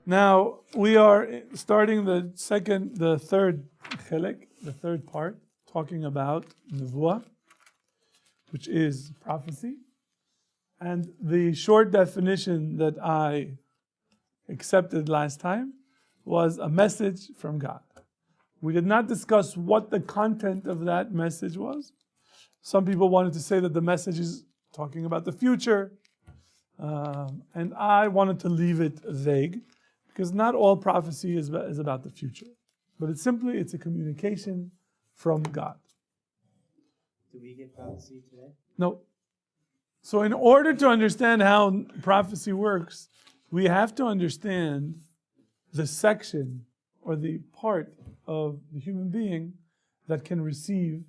Now we are starting the third chilek, the third part, talking about nevuah, which is prophecy. And the short definition that I accepted last time was a message from God. We did not discuss what the content of that message was. Some people wanted to say that the message is talking about the future, and I wanted to leave it vague, because not all prophecy is about the future, but it's a communication from God. Do we get prophecy today? No. So in order to understand how prophecy works, we have to understand the section or the part of the human being that can receive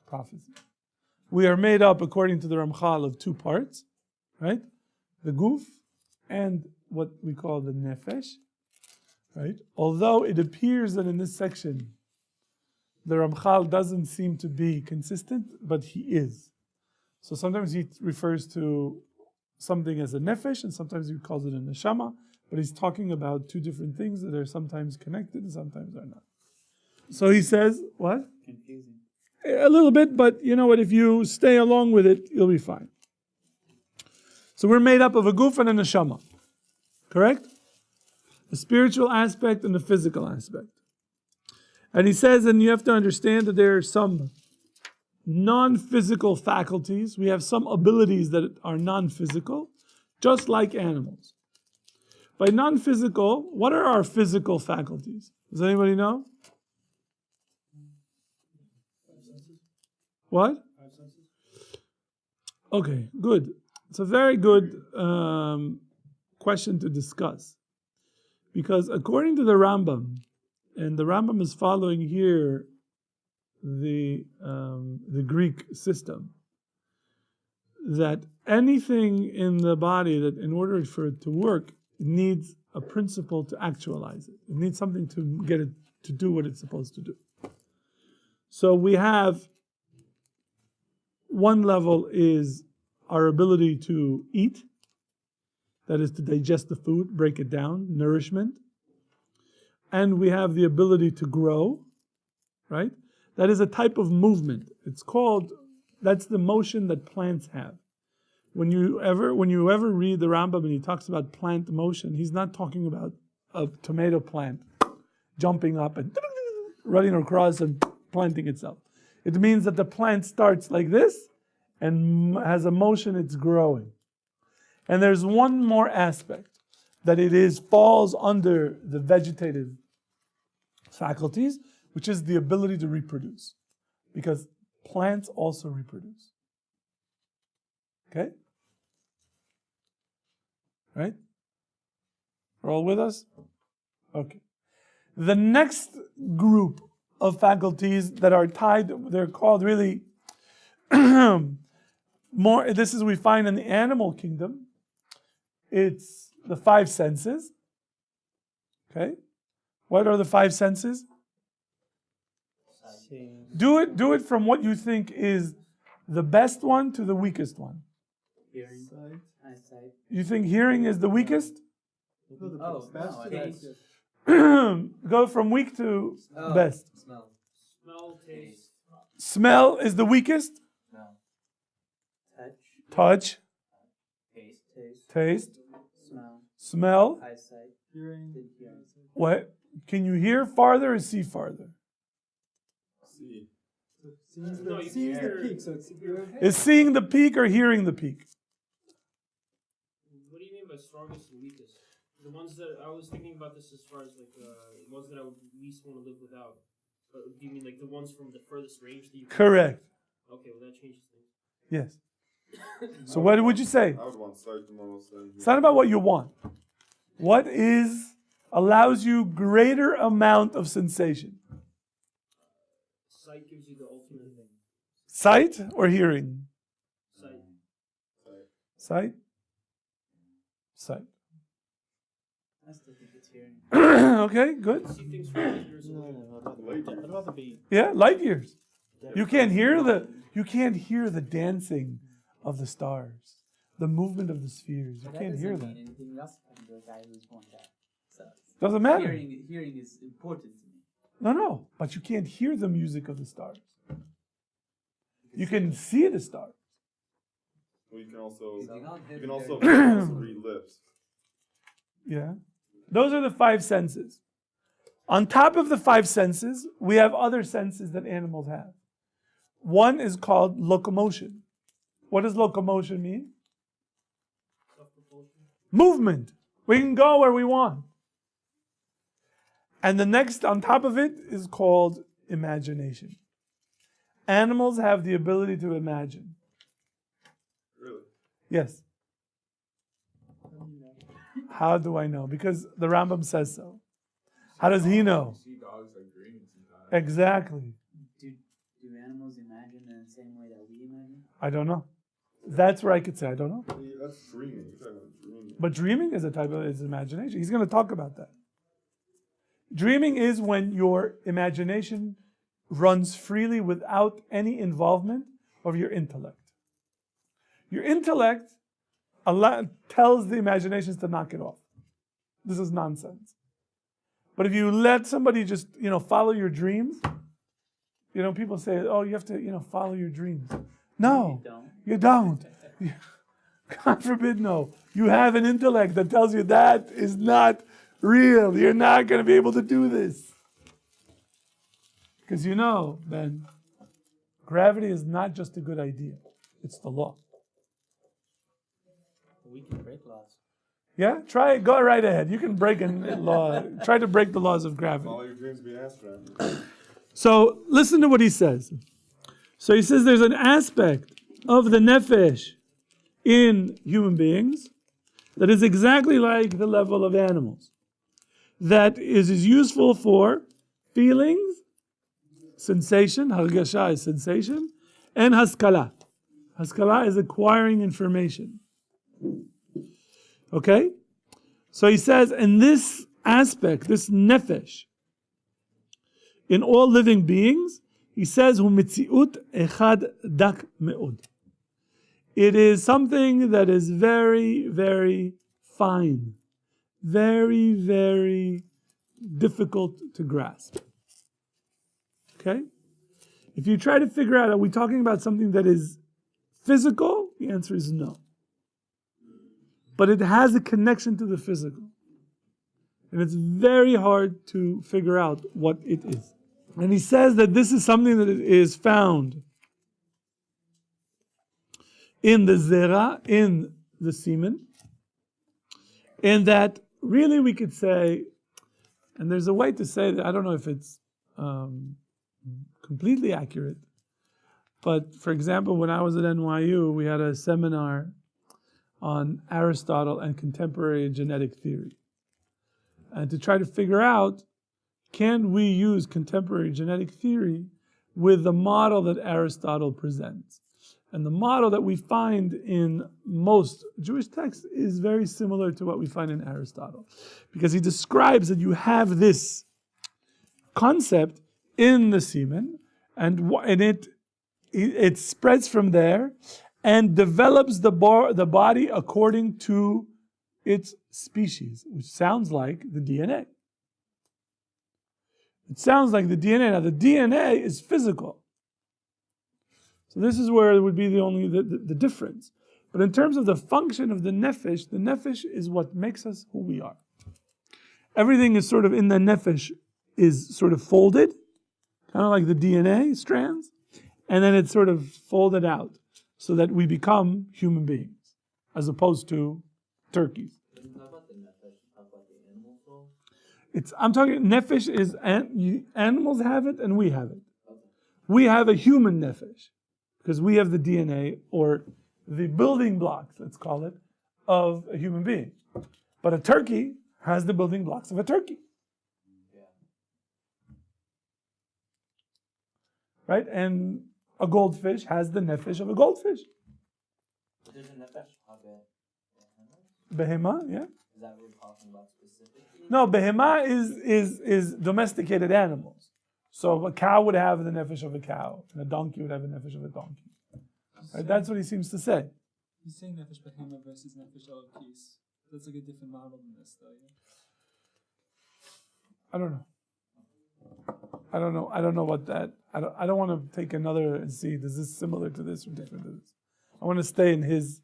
prophecy. We are made up, according to the Ramchal, of two parts, right? The guf and what we call the nefesh, right? Although it appears that in this section, the Ramchal doesn't seem to be consistent, but he is. So sometimes he refers to something as a nefesh, and sometimes he calls it a neshama, but he's talking about two different things that are sometimes connected and sometimes are not. So he says, what? Confusing. A little bit, but you know what, if you stay along with it, you'll be fine. So we're made up of a guf and a neshama, correct? The spiritual aspect and the physical aspect. And he says, and you have to understand that there are some non-physical faculties. We have some abilities that are non-physical, just like animals. By non-physical, what are our physical faculties? Does anybody know? What? Okay, good. It's a very good question to discuss. Because according to the Rambam, and the Rambam is following here the Greek system, that anything in the body that in order for it to work, it needs a principle to actualize it. It needs something to get it to do what it's supposed to do. So we have one level is our ability to eat, that is to digest the food, break it down, nourishment. And we have the ability to grow, right? That is a type of movement. It's called, that's the motion that plants have. When you ever read the Rambam and he talks about plant motion, he's not talking about a tomato plant jumping up and running across and planting itself. It means that the plant starts like this and has a motion, it's growing. And there's one more aspect, that it falls under the vegetative faculties, which is the ability to reproduce. Because plants also reproduce. Okay? Right? We're all with us? Okay. The next group of faculties that are tied, they're called really more, this is we find in the animal kingdom. It's the five senses. Okay? What are the five senses? Do it from what you think is the best one to the weakest one. Hearing. Eyesight. You think hearing is the weakest? Oh, taste. Go from weak to best. Smell. Smell, taste. Smell is the weakest? No. Touch. Taste. Smell. Eyesight. Hearing. What? Can you hear farther or see farther? See. Seeing the peak, so it's Is seeing the peak or hearing the peak? What do you mean by strongest and weakest? The ones that I was thinking about this as far as like the ones that I would least want to live without. But do you mean like the ones from the furthest range that you can... Correct. Okay, well that changes things. Yes. So what would you say? I would want sight the most. It's not about what you want. What allows you greater amount of sensation? Sight gives you the ultimate thing. Sight or hearing? Sight. Sight? Sight. I still think it's hearing. Okay, good. See things from light years away. I'd rather be. Yeah, light years. You can't hear the dancing of the stars, the movement of the spheres. You can't hear that. Anything else? I'm the guy who's born deaf. Doesn't matter. Hearing is important to me. No, but you can't hear the music of the stars. You can see the stars. Well, you can also read lips. Yeah. Those are the five senses. On top of the five senses, we have other senses that animals have. One is called locomotion. What does locomotion mean? Movement. We can go where we want. And the next on top of it is called imagination. Animals have the ability to imagine. Really? Yes. How do I know? Because the Rambam says so. How does he know? See dogs like dreaming sometimes. Exactly. Do animals imagine in the same way that we imagine? I don't know. That's where I could say I don't know. Yeah, that's dreaming. You're talking about dreaming. But dreaming is a type of imagination. He's going to talk about that. Dreaming is when your imagination runs freely without any involvement of your intellect. Your intellect tells the imaginations to knock it off. This is nonsense. But if you let somebody just, follow your dreams, people say, oh, you have to, follow your dreams. No, you don't. God forbid, no. You have an intellect that tells you that is not real. You're not going to be able to do this. Because Ben, gravity is not just a good idea. It's the law. We can break laws. Yeah? Try it. Go right ahead. You can break a law. Try to break the laws of gravity. Follow your dreams, be an astronaut. So listen to what he says. So he says there's an aspect of the Nefesh in human beings that is exactly like the level of animals. That is useful for feelings, sensation, hargasha is sensation, and haskala. Haskala is acquiring information. Okay? So he says, in this aspect, this nefesh, in all living beings, he says, hu mitziut echad dak me'od. It is something that is very, very fine. Very, very difficult to grasp. Okay? If you try to figure out, are we talking about something that is physical? The answer is no. But it has a connection to the physical. And it's very hard to figure out what it is. And he says that this is something that is found in the zera, in the semen, and that really we could say, and there's a way to say that, I don't know if it's completely accurate, but for example, when I was at NYU, we had a seminar on Aristotle and contemporary genetic theory. And to try to figure out, can we use contemporary genetic theory with the model that Aristotle presents? And the model that we find in most Jewish texts is very similar to what we find in Aristotle. Because he describes that you have this concept in the semen, and it spreads from there and develops the body according to its species, which sounds like the DNA. It sounds like the DNA. Now, the DNA is physical. So this is where it would be the difference. But in terms of the function of the nefesh is what makes us who we are. Everything is sort of in the nefesh is sort of folded, kind of like the DNA strands, and then it's sort of folded out so that we become human beings, as opposed to turkeys. I'm talking nefesh is animals have it and we have it. We have a human nefesh because we have the DNA or the building blocks, let's call it, of a human being. But a turkey has the building blocks of a turkey. Right? And a goldfish has the nefesh of a goldfish. There's a nefesh of a Behema, yeah. Is that what we're talking about specifically? No, behema is domesticated animals. So a cow would have the nefesh of a cow, and a donkey would have the nefesh of a donkey. Right? That's what he seems to say. He's saying nefesh behema versus nefesh of peace. That's like a different model than this, though. I don't know. I don't know what that. I don't want to take another and see, is this similar to this or different to this? I want to stay in his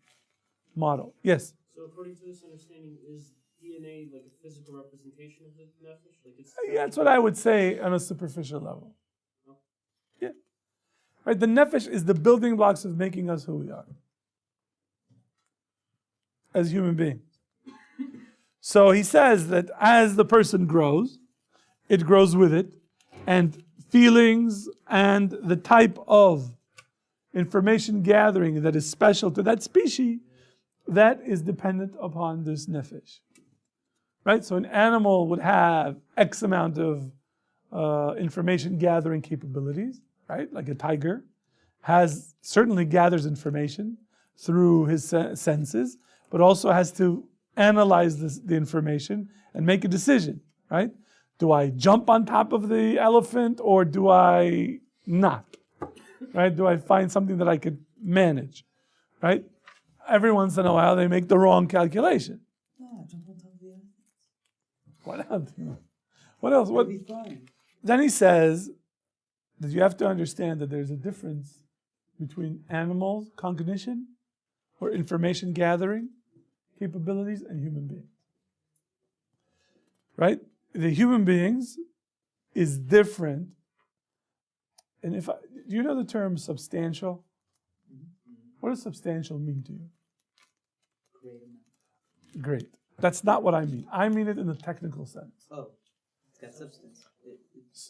model. Yes? So according to this understanding, is DNA like a physical representation of the Nefesh? Like it's Yeah, that's what I would say on a superficial level. Yeah. Right, the Nefesh is the building blocks of making us who we are as human beings. So he says that as the person grows, it grows with it, and feelings and the type of information gathering that is special to that species, that is dependent upon this Nefesh. Right? So an animal would have X amount of information gathering capabilities, right? Like a tiger certainly gathers information through his senses, but also has to analyze the information and make a decision, right? Do I jump on top of the elephant or do I not? Right? Do I find something that I could manage? Right? Every once in a while they make the wrong calculation. No, jump on top of the elephant. What else? What else? It'll be fine. Then he says that you have to understand that there's a difference between animals, cognition, or information gathering capabilities, and human beings. Right? The human beings is different. And do you know the term substantial? What does substantial mean to you? Great amount. Great. That's not what I mean. I mean it in the technical sense. Oh, it's got substance.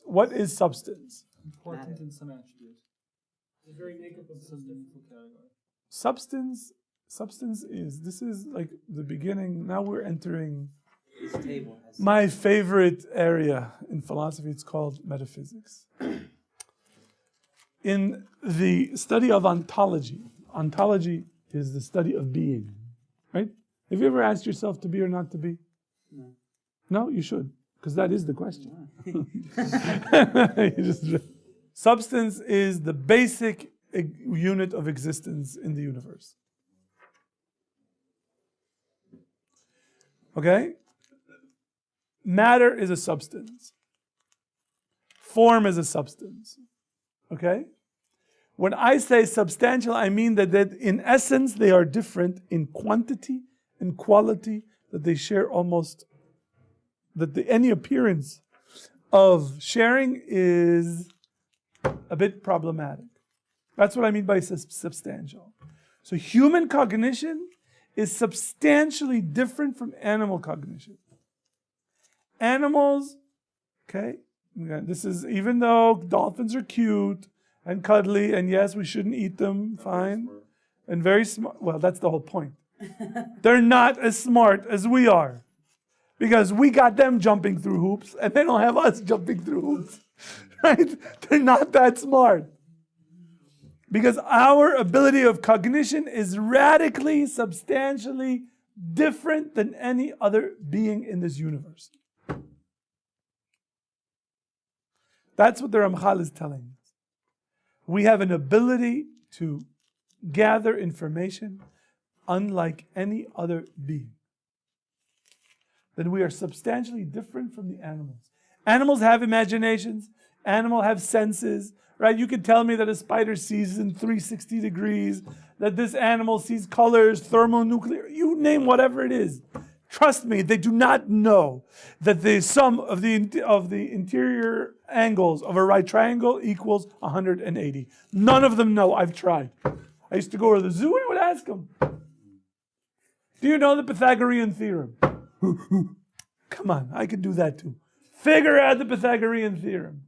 What is substance? Important in some attributes. the very makeup of Some system. meaningful category. Substance this is like the beginning. Now we're entering This table has my favorite area in philosophy. It's called metaphysics. In the study of ontology is the study of being, right? Have you ever asked yourself to be or not to be? No. No, you should, because that is the question. Substance is the basic unit of existence in the universe. Okay? Matter is a substance. Form is a substance. Okay? When I say substantial, I mean that in essence they are different in quantity and quality, that they share almost, any appearance of sharing is a bit problematic. That's what I mean by substantial. So human cognition is substantially different from animal cognition. Animals, okay, this is, even though dolphins are cute and cuddly, and yes, we shouldn't eat them, fine, and very smart. Well, that's the whole point. They're not as smart as we are, because we got them jumping through hoops, and they don't have us jumping through hoops, right? They're not that smart. Because our ability of cognition is radically, substantially different than any other being in this universe. That's what the Ramchal is telling us. We have an ability to gather information unlike any other being. That we are substantially different from the animals. Animals have imaginations. Animals have senses. Right? You can tell me that a spider sees in 360 degrees, that this animal sees colors, thermonuclear, you name whatever it is. Trust me, they do not know that the sum of the interior angles of a right triangle equals 180. None of them know. I've tried. I used to go to the zoo and I would ask them, do you know the Pythagorean theorem? Come on, I could do that too. Figure out the Pythagorean theorem.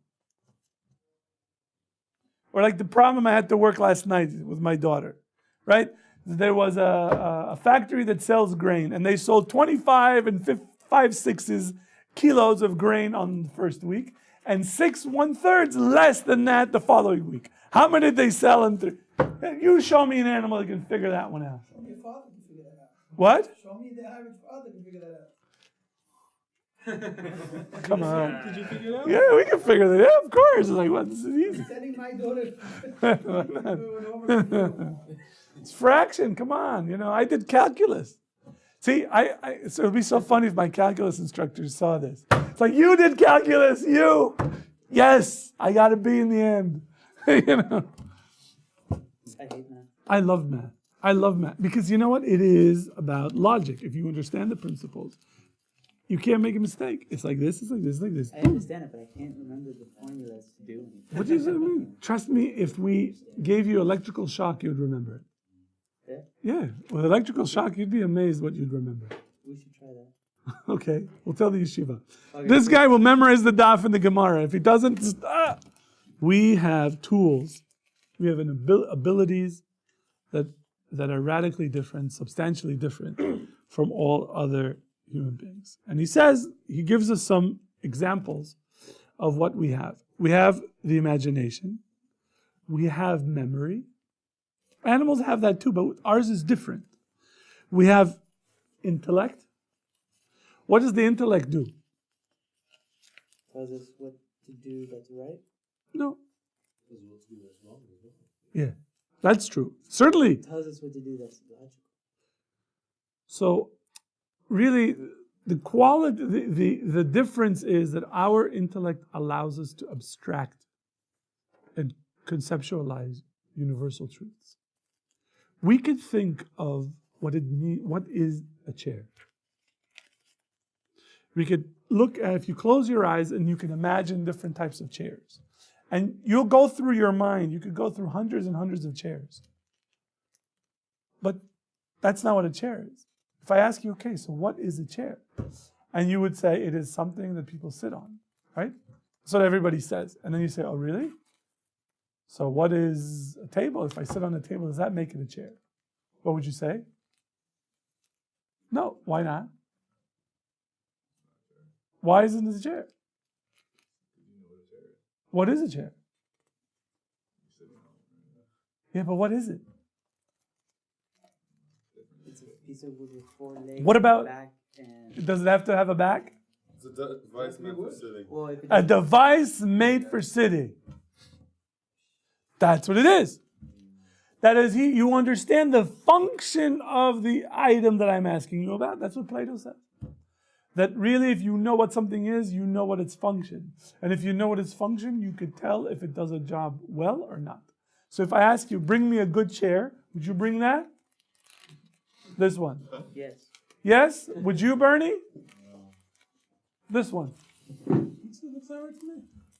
Or like the problem I had to work last night with my daughter, right? There was a factory that sells grain, and they sold 25 and 5/6 kilos of grain on the first week, and 6 1/3 less than that the following week. How many did they sell in 3? You show me an animal that can figure that one out. Show me a father can figure that out. What? Show me the average father can figure that out. Come on. Did you figure it out? Yeah, we can figure that out. Of course. It's like, what? This is easy. Sending my daughter It's fraction. Come on. I did calculus. See, so it would be so funny if my calculus instructors saw this. It's like, you did calculus, you. Yes, I got a B in the end. You know. I hate math. I love math. I love math because you know what? It is about logic. If you understand the principles, you can't make a mistake. It's like this, it's like this, it's like this. I understand it, but I can't remember the formulas to do anything. What do you mean? Trust me, if we gave you electrical shock, you'd remember it. Yeah, with electrical shock, you'd be amazed what you'd remember. We should try that. Okay, we'll tell the yeshiva. Okay. This guy will memorize the daf and the Gemara. If he doesn't, we have tools. We have abilities that are radically different, substantially different from all other human beings. And he gives us some examples of what we have. We have the imagination. We have memory. Animals have that too, but ours is different. We have intellect. What does the intellect do? Tells us what to do that's right. No. Yeah, that's true. Certainly. Tells us what to do that's logical. So, really, the difference is that our intellect allows us to abstract and conceptualize universal truths. We could think of what is a chair. We could look at, if you close your eyes and you can imagine different types of chairs. And you'll go through your mind, you could go through hundreds and hundreds of chairs. But that's not what a chair is. If I ask you, okay, so what is a chair? And you would say it is something that people sit on, right? That's what everybody says. And then you say, oh, really? So what is a table? If I sit on a table, does that make it a chair? What would you say? No, why not? Why isn't it a chair? What is a chair? Yeah, but what is it? It's a piece of wood with 4 legs. What about- back and Does it have to have a back? It's a device meant for sitting. well, if A it's device made for sitting. That's what it is. That is, you understand the function of the item that I'm asking you about. That's what Plato says. That really, if you know what something is, you know what its function. And if you know what its function, you could tell if it does a job well or not. So if I ask you, bring me a good chair, would you bring that? This one. yes. Yes? Would you, Bernie? This one.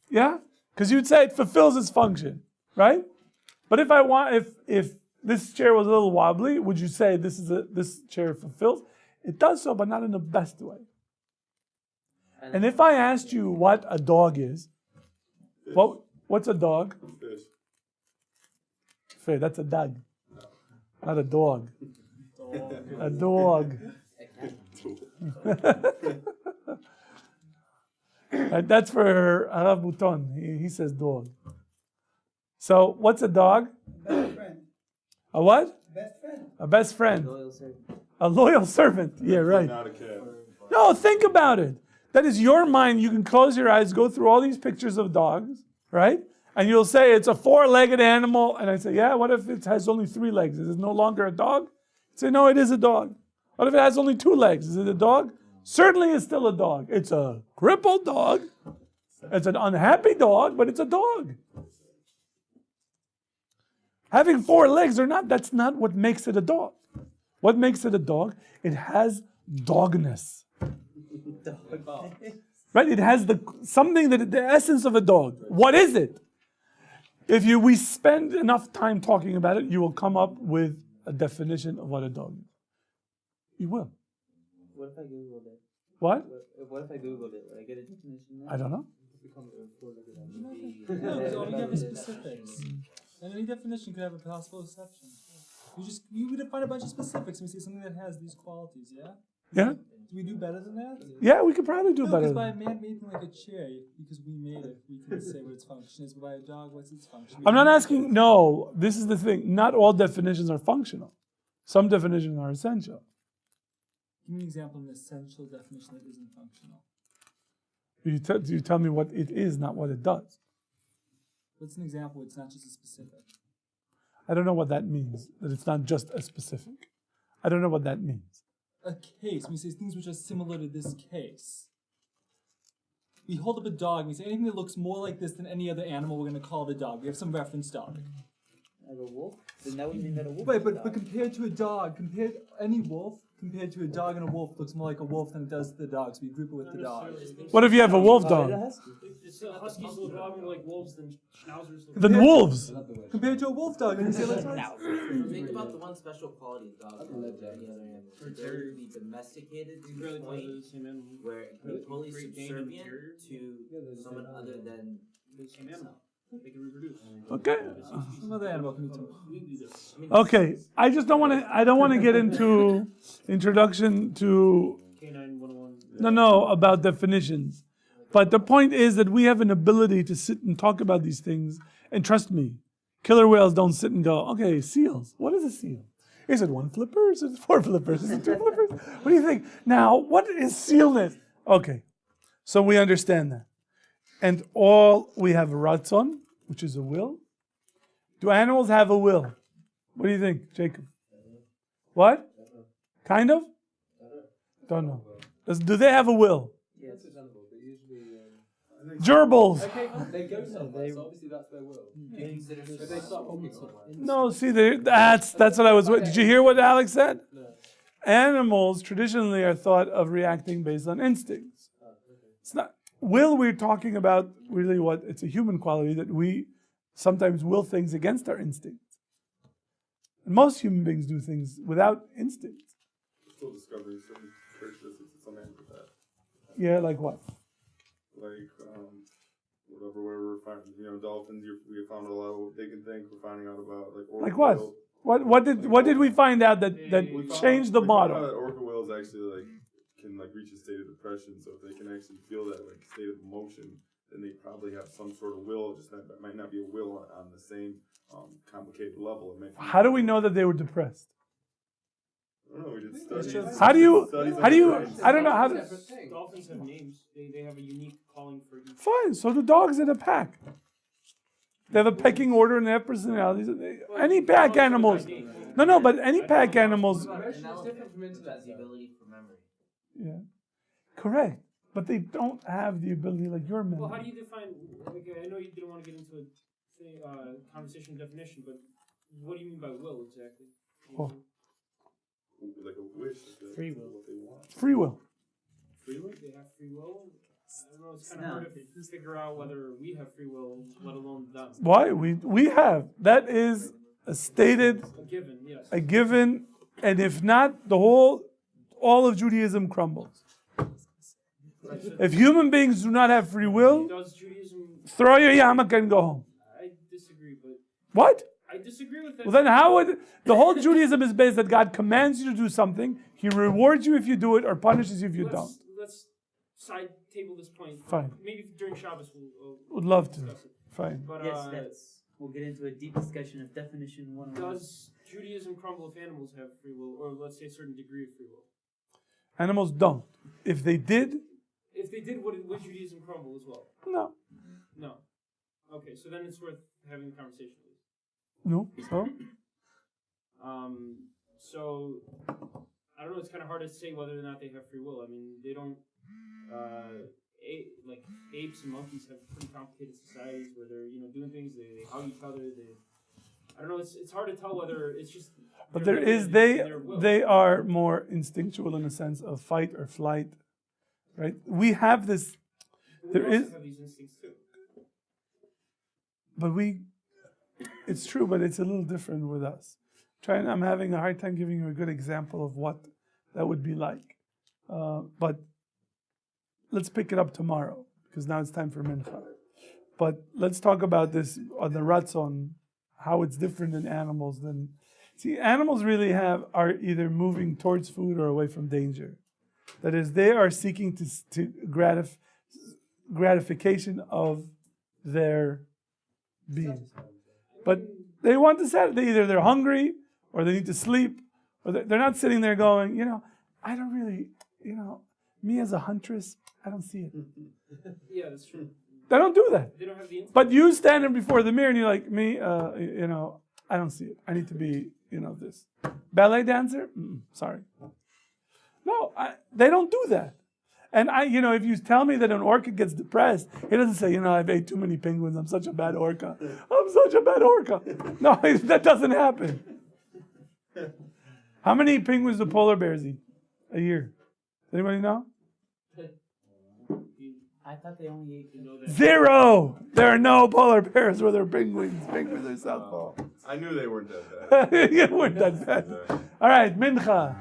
Yeah? Because you'd say it fulfills its function, right? But if this chair was a little wobbly, would you say this chair fulfills? It does so, but not in the best way. And if I asked you what a dog is, what's a dog? Fish. Fair, that's a dog. Not a dog. A dog. That's for Arav Bouton. He says dog. So, what's a dog? Best friend. A what? Best friend. A best friend. Loyal servant. A loyal servant. Yeah, right. Not a cat. No, think about it. That is your mind. You can close your eyes, go through all these pictures of dogs, right? And you'll say it's a 4-legged animal. And I say, yeah, what if it has only 3 legs? Is it no longer a dog? You say, no, it is a dog. What if it has only 2 legs? Is it a dog? Certainly it's still a dog. It's a crippled dog. It's an unhappy dog, but it's a dog. Having 4 legs or not, that's not what makes it a dog. What makes it a dog? It has dogness. Right? It has something that the essence of a dog. What is it? If we spend enough time talking about it, you will come up with a definition of what a dog is. You will. What if I Googled it? What? What if I Googled it? Would I get a definition? I don't know. No, because all you have is specifics. And any definition could have a possible exception. You define a bunch of specifics and we say something that has these qualities, yeah? Yeah? Do we do better than that? Yeah, we could probably do No, better. because by a man making like a chair, because we made it, we can say what its function is. But by a dog, what's its function? I'm not asking, no, this is the thing. Not all definitions are functional. Some definitions are essential. Give me an example of an essential definition that isn't functional. You tell me what it is, not what it does. What's an example? It's not just a specific. I don't know what that means, that it's not just a specific. I don't know what that means. a case, we say things which are similar to this case. We hold up a dog, we say anything that looks more like this than any other animal, we're going to call it a dog. We have some reference dog. Like a wolf? Then that would mean that a wolf Right, is a but dog. compared to a dog, any wolf, compared to a dog and a wolf, looks more like a wolf than it does to the dog, so we group it with the dog. What if you have a wolf dog? It's huskies look a lot more like wolves than schnauzers look. Then wolves. Compared to a wolf dog, then you say let's Think about the one special quality of dogs compared to any other animal. They're to be domesticated to Really the close point to the same animal. where it can be totally Great Dane and subservient Terrier. to someone other than The same animal. They can reproduce. Okay. Another animal can be too. We do this. Okay. I just don't want to. I don't want to get into introduction to Canine 101. no about definitions. But the point is that we have an ability to sit and talk about these things. And trust me, killer whales don't sit and go, okay, seals. What is a seal? Is it one flipper? Is it 4 flippers? Is it 2 flippers? What do you think? Now, what is sealness? Okay, so we understand that. And we have ratzon, which is a will. Do animals have a will? What do you think, Jacob? What? Kind of? Don't know. Do they have a will? Yes. Gerbils. They go somewhere, so obviously that's their will. If they start walking somewhere. No, see, that's what I was. Did you hear what Alex said? Animals traditionally are thought of reacting based on instincts. It's not will. We're talking about really it's a human quality that we sometimes will things against our instincts. And most human beings do things without instincts. Still discovering certain characteristics of some animals that. Yeah, like what? Like, whatever we're finding, dolphins, we found a lot of what they can think, we're finding out about, Like what? What did we find out that changed the we found out model? that orca whales actually, can, reach a state of depression, so if they can actually feel that, state of emotion, then they probably have some sort of will, just that might not be a will on the same, complicated level. It might be, How do we know that they were depressed? I don't know, we did studies. How do you? Studies I don't know how to. Dolphins have names. They have a unique calling for each. Fine. So do dogs in a pack. They have a pecking order and they have personalities. Any pack animals. No, but any pack animals. Emotion is different from has the intellect. ability for memory. Yeah. Correct. But they don't have the ability like your men. Well, how do you define? I know you didn't want to get into a conversation definition, but what do you mean by will exactly? Oh. Like a wish. Free will. What they want. Free will. Free will? They have free will? I don't know. It's kind of hard to figure out whether we have free will, let alone them. Why? We have. That is a stated, A given, yes. a given, and if not, all of Judaism crumbles. Right, so If human beings do not have free will, does Judaism? throw your yarmulke and go home. I disagree, but What? I disagree with that. Well, then how would the whole Judaism is based that God commands you to do something, He rewards you if you do it, or punishes you if you don't. Let's side table this point. Fine. Maybe during Shabbos we'll Would love to. discuss it. Fine. But We'll get into a deep discussion of definition 101. does Judaism crumble if animals have free will, or let's say a certain degree of free will? Animals don't. If they did, If they did, would Judaism crumble as well? no. No. Okay, so then it's worth having a conversation with. No. So? So I don't know. It's kind of hard to say whether or not they have free will. I mean, they don't. Like apes and monkeys have pretty complicated societies where they're doing things. They hug each other. I don't know. It's hard to tell whether it's just. But their there will is and they their will. they are more instinctual in a sense of fight or flight, right? We have this, We there also is- have these instincts too. but it's true, but it's a little different with us. I'm having a hard time giving you a good example of what that would be like. But let's pick it up tomorrow because now it's time for mincha. But let's talk about this on the ratzon, how it's different in animals than. See, animals really are either moving towards food or away from danger. That is, they are seeking to gratification of their being. But they want to satisfy. Either they're hungry or they need to sleep, or they're not sitting there going, I don't really, me as a huntress, I don't see it. Yeah, that's true. They don't do that. They don't have the instinct. But you standing before the mirror and you're like, me, I don't see it. I need to be, this. Ballet dancer? Sorry. No, they don't do that. And if you tell me that an orca gets depressed, he doesn't say, I've ate too many penguins. I'm such a bad orca. I'm such a bad orca. No, that doesn't happen. How many penguins do polar bears eat a year? Does anybody know? I thought they only ate. Zero. There are no polar bears where they're penguins. Penguins are South Pole. I knew they weren't that bad. You weren't that bad. All right, mincha.